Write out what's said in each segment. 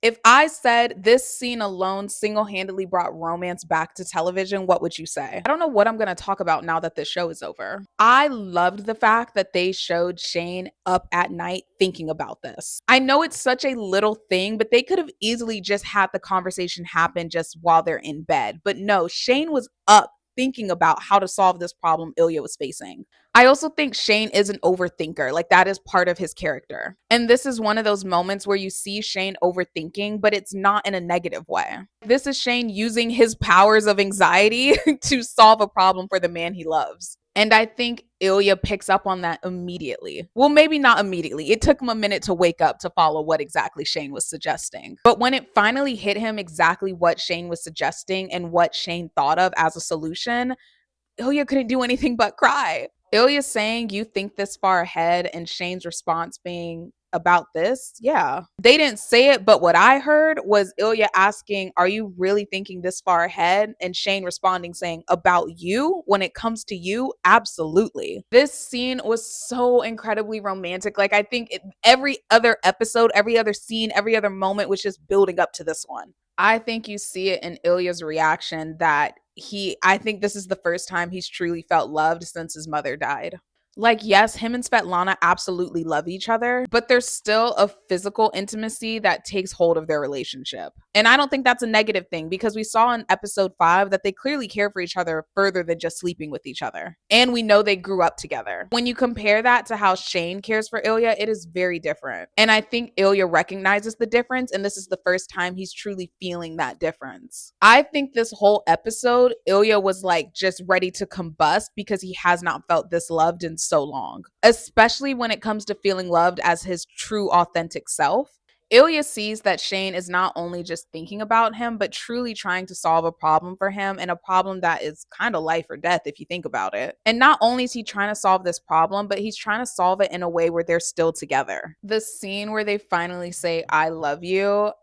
If I said this scene alone single-handedly brought romance back to television, what would you say? I don't know what I'm going to talk about now that this show is over. I loved the fact that they showed Shane up at night thinking about this. I know it's such a little thing, but they could have easily just had the conversation happen just while they're in bed. But no, Shane was up thinking about how to solve this problem Ilya was facing. I also think Shane is an overthinker. Like that is part of his character. And this is one of those moments where you see Shane overthinking, but it's not in a negative way. This is Shane using his powers of anxiety to solve a problem for the man he loves. And I think Ilya picks up on that immediately. Well, maybe not immediately. It took him a minute to wake up to follow what exactly Shane was suggesting. But when it finally hit him exactly what Shane was suggesting and what Shane thought of as a solution, Ilya couldn't do anything but cry. Ilya saying, "You think this far ahead," and Shane's response being, "About this?" Yeah. They didn't say it, but what I heard was Ilya asking, "Are you really thinking this far ahead?" And Shane responding, saying, "About you? When it comes to you, absolutely." This scene was so incredibly romantic. Like, I think every other episode, every other scene, every other moment was just building up to this one. I think you see it in Ilya's reaction that I think this is the first time he's truly felt loved since his mother died. Like, yes, him and Svetlana absolutely love each other, but there's still a physical intimacy that takes hold of their relationship. And I don't think that's a negative thing because we saw in episode 5 that they clearly care for each other further than just sleeping with each other. And we know they grew up together. When you compare that to how Shane cares for Ilya, it is very different. And I think Ilya recognizes the difference, and this is the first time he's truly feeling that difference. I think this whole episode, Ilya was like just ready to combust because he has not felt this loved in so long, especially when it comes to feeling loved as his true, authentic self. Ilya sees that Shane is not only just thinking about him, but truly trying to solve a problem for him, and a problem that is kind of life or death if you think about it. And not only is he trying to solve this problem, but he's trying to solve it in a way where they're still together. The scene where they finally say, "I love you,"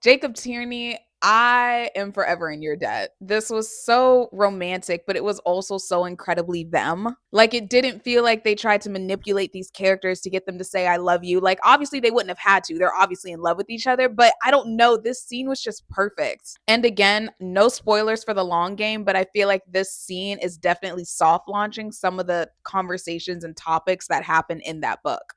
Jacob Tierney, I am forever in your debt. This was so romantic, but it was also so incredibly them. Like, it didn't feel like they tried to manipulate these characters to get them to say, "I love you." Like, obviously, they wouldn't have had to. They're obviously in love with each other, but I don't know. This scene was just perfect. And again, no spoilers for the long game, but I feel like this scene is definitely soft launching some of the conversations and topics that happen in that book.